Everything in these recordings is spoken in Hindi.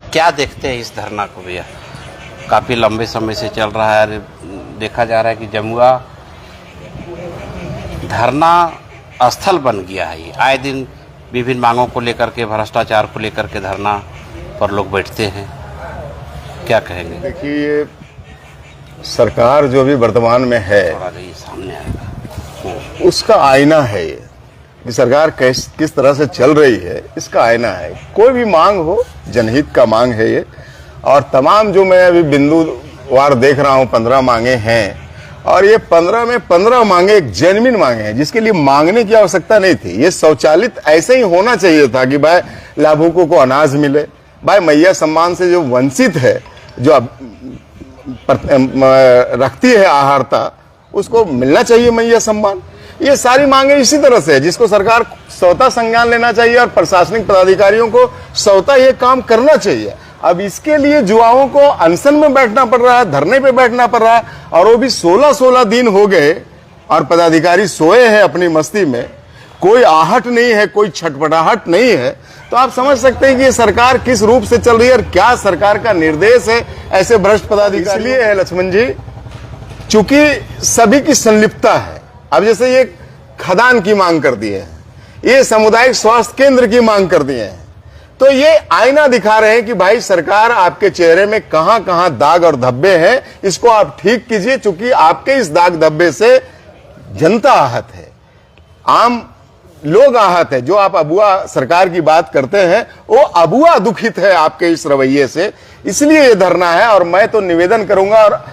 क्या देखते हैं इस धरना को भैया? काफ़ी लंबे समय से चल रहा है और देखा जा रहा है कि जमुआ धरना स्थल बन गया है। ये आए दिन विभिन्न मांगों को लेकर के, भ्रष्टाचार को लेकर के धरना पर लोग बैठते हैं। क्या कहेंगे? देखिए, सरकार जो भी वर्तमान में है, सामने आएगा, उसका आईना है ये कि सरकार किस तरह से चल रही है, इसका आईना है। कोई भी मांग हो, जनहित का मांग है ये। और तमाम जो मैं अभी बिंदुवार देख रहा हूँ, 15 मांगे हैं, और ये 15 में 15 मांगे एक जेन्युइन मांगे हैं, जिसके लिए मांगने की आवश्यकता नहीं थी। ये स्वचालित ऐसे ही होना चाहिए था कि भाई लाभुकों को अनाज मिले, भाई मैया सम्मान से जो वंचित है, जो रखती है आहारता, उसको मिलना चाहिए मैया सम्मान। ये सारी मांगे इसी तरह से है, जिसको सरकार स्वतः संज्ञान लेना चाहिए और प्रशासनिक पदाधिकारियों को स्वतः ये काम करना चाहिए। अब इसके लिए युवाओं को अनशन में बैठना पड़ रहा है, धरने पे बैठना पड़ रहा है, और वो भी 16-16 दिन हो गए और पदाधिकारी सोए हैं अपनी मस्ती में। कोई आहट नहीं है, कोई छटपटाहट नहीं है। तो आप समझ सकते हैं कि ये सरकार किस रूप से चल रही है और क्या सरकार का निर्देश है ऐसे भ्रष्ट पदाधिकारी। इसलिए है लक्ष्मण जी, चूंकि सभी की संलिप्तता है। अब जैसे ये खदान की मांग कर दी है, ये सामुदायिक स्वास्थ्य केंद्र की मांग कर दिए हैं, तो ये आईना दिखा रहे हैं कि भाई सरकार आपके चेहरे में कहां कहां दाग और धब्बे हैं, इसको आप ठीक कीजिए। चूंकि आपके इस दाग धब्बे से जनता आहत है, आम लोग आहत है। जो आप अबुआ सरकार की बात करते हैं, वो अबुआ दुखित है आपके इस रवैये से। इसलिए ये धरना है। और मैं तो निवेदन करूंगा और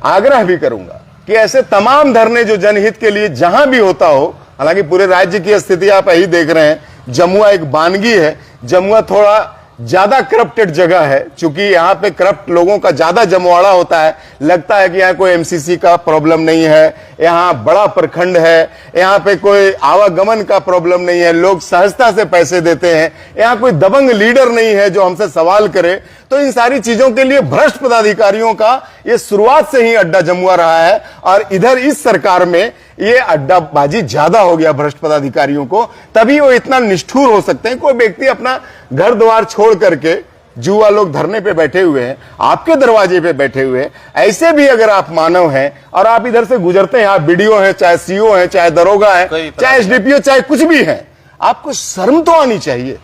आग्रह भी करूंगा कि ऐसे तमाम धरने जो जनहित के लिए जहां भी होता हो, हालांकि पूरे राज्य की स्थिति आप यही देख रहे हैं, जमुआ एक बानगी है। जमुआ थोड़ा ज्यादा करप्टेड जगह है, क्योंकि यहाँ पे करप्ट लोगों का ज्यादा जमवाड़ा होता है। लगता है कि यहाँ कोई एमसीसी का प्रॉब्लम नहीं है, यहाँ बड़ा प्रखंड है, यहाँ पे कोई आवागमन का प्रॉब्लम नहीं है, लोग सहजता से पैसे देते हैं, यहाँ कोई दबंग लीडर नहीं है जो हमसे सवाल करे। तो इन सारी चीजों के लिए भ्रष्ट पदाधिकारियों का ये शुरुआत से ही अड्डा जमुआ रहा है। और इधर इस सरकार में ये अड्डाबाजी ज्यादा हो गया भ्रष्ट पदाधिकारियों को, तभी वो इतना निष्ठुर हो सकते हैं। कोई व्यक्ति अपना घर द्वार छोड़ करके, जुआ लोग धरने पे बैठे हुए हैं, आपके दरवाजे पे बैठे हुए हैं, ऐसे भी अगर आप मानव हैं और आप इधर से गुजरते हैं, आप बीडीओ हैं, चाहे सीओ हैं, चाहे दरोगा है, चाहे एसडीपीओ, चाहे कुछ भी है, आपको शर्म तो आनी चाहिए,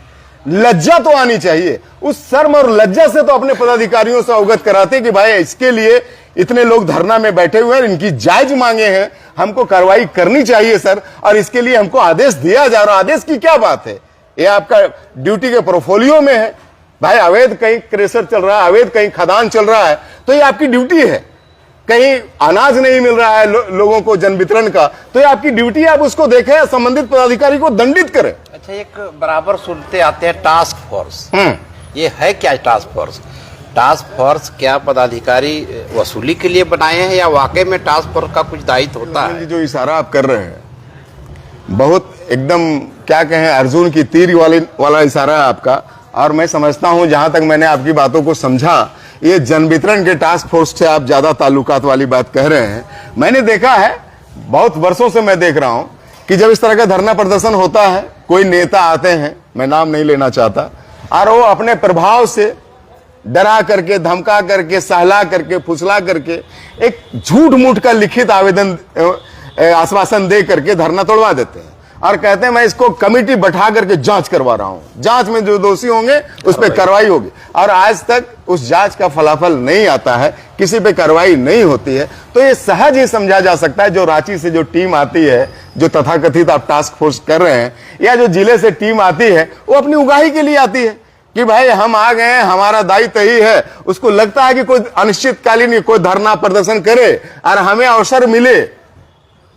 लज्जा तो आनी चाहिए। उस शर्म और लज्जा से तो अपने पदाधिकारियों से अवगत कराते कि भाई इसके लिए इतने लोग धरना में बैठे हुए हैं, इनकी जायज मांगे हैं, हमको कार्रवाई करनी चाहिए सर, और इसके लिए हमको आदेश दिया जा रहा। आदेश की क्या बात है? ये आपका ड्यूटी के पोर्टफोलियो में है। भाई अवैध कहीं क्रेशर चल रहा है, अवैध कहीं खदान चल रहा है, तो ये आपकी ड्यूटी है। कहीं अनाज नहीं मिल रहा है लोगों को जन वितरण का, तो ये आपकी ड्यूटी है, आप उसको देखें, संबंधित पदाधिकारी को दंडित करें। अच्छा, एक बराबर सुनते आते हैं टास्क फोर्स, ये है क्या टास्क फोर्स? टास्क फोर्स क्या पदाधिकारी वसूली के लिए बनाए हैं या वाकई में टास्क फोर्स का कुछ दायित्व होता है? जो इशारा आप कर रहे हैं, बहुत एकदम क्या कहें, अर्जुन की तीर वाला इशारा है आपका। और मैं समझता हूं, जहां तक मैंने आपकी बातों को समझा, ये जन वितरण के टास्क फोर्स से आप ज्यादा ताल्लुकात वाली बात कह रहे हैं। मैंने देखा है, बहुत वर्षों से मैं देख रहा हूं कि जब इस तरह का धरना प्रदर्शन होता है, कोई नेता आते हैं, मैं नाम नहीं लेना चाहता, और वो अपने प्रभाव से डरा करके, धमका करके, सहला करके, फुसला करके एक झूठ मूठ का लिखित आवेदन, आश्वासन दे करके धरना तोड़वा देते हैं और कहते हैं मैं इसको कमेटी बैठा करके जांच करवा रहा हूं, जांच में जो दोषी होंगे उस पर कार्रवाई होगी। और आज तक उस जांच का फलाफल नहीं आता है, किसी पे कार्रवाई नहीं होती है। तो ये सहज ही समझा जा सकता है, जो रांची से जो टीम आती है, जो तथाकथित आप टास्क फोर्स कर रहे हैं, या जो जिले से टीम आती है, वो अपनी उगाही के लिए आती है कि भाई हम आ गए हैं, हमारा दायित्व ही है। उसको लगता है कि कोई अनिश्चितकालीन कोई धरना प्रदर्शन करे और हमें अवसर मिले।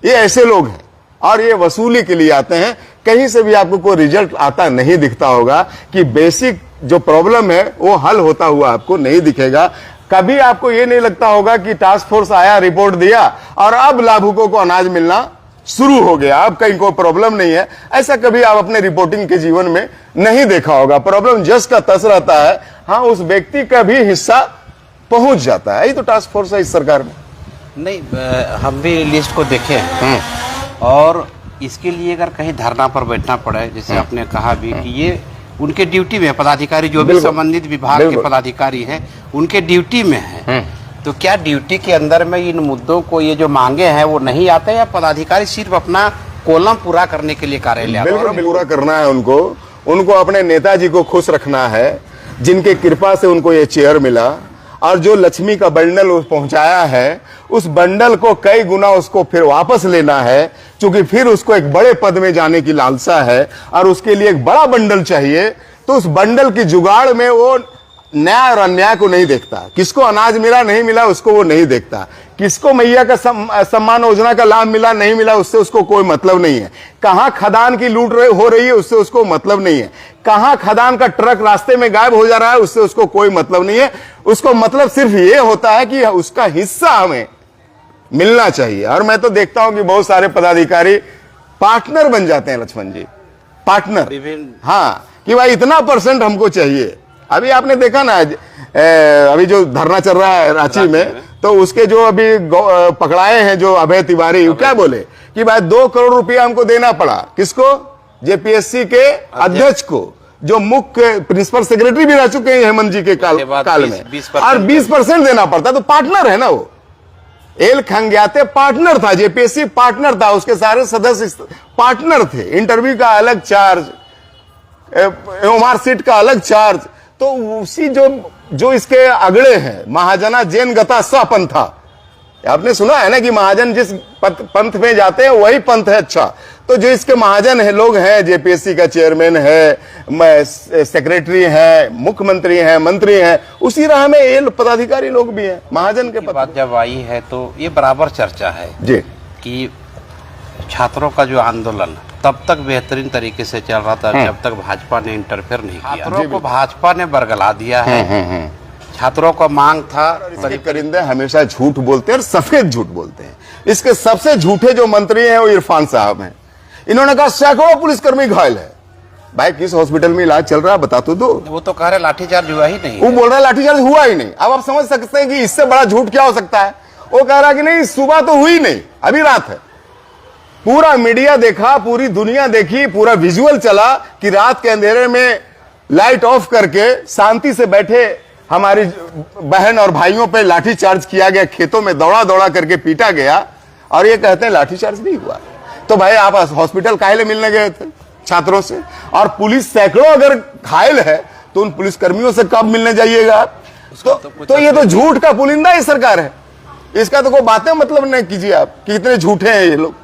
ये ऐसे लोग हैं और ये वसूली के लिए आते हैं। कहीं से भी आपको कोई रिजल्ट आता नहीं दिखता होगा कि बेसिक जो प्रॉब्लम है वो हल होता हुआ आपको नहीं दिखेगा। कभी आपको ये नहीं लगता होगा कि टास्क फोर्स आया, रिपोर्ट दिया और अब लाभुकों को अनाज मिलना शुरू हो गया, अब कहीं कोई प्रॉब्लम नहीं है। ऐसा कभी आप अपने रिपोर्टिंग के जीवन में नहीं देखा होगा। प्रॉब्लम जस का तस रहता है, हाँ उस व्यक्ति का भी हिस्सा पहुंच जाता है। यही तो टास्क फोर्स है इस सरकार में। नहीं, हम भी लिस्ट को देखे और इसके लिए अगर कहीं धरना पर बैठना पड़े, जैसे आपने कहा भी कि ये उनके ड्यूटी में पदाधिकारी जो भी बिल्कुल। संबंधित विभाग के पदाधिकारी हैं उनके ड्यूटी में है। तो क्या ड्यूटी के अंदर में इन मुद्दों को, ये जो मांगे हैं वो नहीं आते, या पदाधिकारी सिर्फ अपना कॉलम पूरा करने के लिए कार्यालय आते हैं? बिल्कुल पूरा करना है उनको अपने नेताजी को खुश रखना है, जिनके कृपा से उनको ये चेयर मिला, और जो लक्ष्मी का बंडल पहुंचाया है उस बंडल को कई गुना उसको फिर वापस लेना है, क्योंकि फिर उसको एक बड़े पद में जाने की लालसा है और उसके लिए एक बड़ा बंडल चाहिए। तो उस बंडल की जुगाड़ में वो न्याय और अन्याय को नहीं देखता, किसको अनाज मिला नहीं मिला उसको वो नहीं देखता, किसको मैया का सम्मान योजना का लाभ मिला नहीं मिला उससे उसको कोई मतलब नहीं है, कहां खदान की लूट हो रही है उससे उसको मतलब नहीं है, कहां खदान का ट्रक रास्ते में गायब हो जा रहा है उससे उसको कोई मतलब नहीं है। उसको मतलब सिर्फ ये होता है कि उसका हिस्सा हमें मिलना चाहिए। और मैं तो देखता हूं कि बहुत सारे पदाधिकारी पार्टनर बन जाते हैं, लक्ष्मण जी, पार्टनर। हाँ, कि भाई इतना % हमको चाहिए। अभी आपने देखा ना, अभी जो धरना चल रहा है रांची में, तो उसके जो अभी पकड़ाए हैं जो अभय तिवारी, क्या बोले कि भाई 2 करोड़ रुपया हमको देना पड़ा। किसको? जेपीएससी के अध्यक्ष को, जो मुख्य प्रिंसिपल सेक्रेटरी भी रह चुके हैं हेमंत जी के काल में, और 20% देना पड़ता। तो पार्टनर है ना वो। एल खंग्याते पार्टनर था, जेपीएससी पार्टनर था, उसके सारे सदस्य पार्टनर थे। इंटरव्यू का अलग चार्ज, मार्कशीट का अलग चार्ज। तो उसी जो इसके अगड़े हैं, महाजना जैन गता स्वपंथा, आपने सुना है ना कि महाजन जिस पंथ में जाते हैं वही पंथ है अच्छा। तो जो इसके महाजन है लोग हैं, जेपीएससी का चेयरमैन है, सेक्रेटरी है, मुख्यमंत्री हैं, मंत्री हैं, उसी राह में ये पदाधिकारी लोग भी हैं महाजन के। बात जब आई है तो ये बराबर चर्चा है जी कि छात्रों का जो आंदोलन तब तक बेहतरीन तरीके से चल रहा था जब तक भाजपा ने इंटरफेयर नहीं किया। छात्रों को भाजपा ने बरगला दिया है। छात्रों का मांग था। परिंदे हमेशा झूठ बोलते हैं और सफेद झूठ बोलते हैं। इसके सबसे झूठे जो मंत्री हैं वो इरफान साहब हैं। इन्होंने कहा सैकड़ों पुलिसकर्मी घायल है। भाई किस हॉस्पिटल में इलाज चल रहा है बता तो दो। वो तो कह रहे लाठीचार्ज हुआ ही नहीं। वो बोल रहा है लाठीचार्ज हुआ ही नहीं। अब आप समझ सकते हैं कि इससे बड़ा झूठ क्या हो सकता है। वो कह रहा कि नहीं सुबह तो हुई नहीं, अभी रात है। पूरा मीडिया देखा, पूरी दुनिया देखी, पूरा विजुअल चला कि रात के अंधेरे में लाइट ऑफ करके शांति से बैठे हमारी बहन और भाइयों पे लाठीचार्ज किया गया, खेतों में दौड़ा दौड़ा करके पीटा गया, और ये कहते हैं लाठीचार्ज नहीं हुआ। तो भाई आप हॉस्पिटल काहे मिलने गए थे छात्रों से? और पुलिस सैकड़ों अगर घायल है तो उन पुलिसकर्मियों से कब मिलने जाइएगा आप? तो ये तो झूठ का पुलिंदा ही सरकार है। इसका तो कोई बातें मतलब नहीं कीजिए आप कि कितने झूठे हैं ये लोग।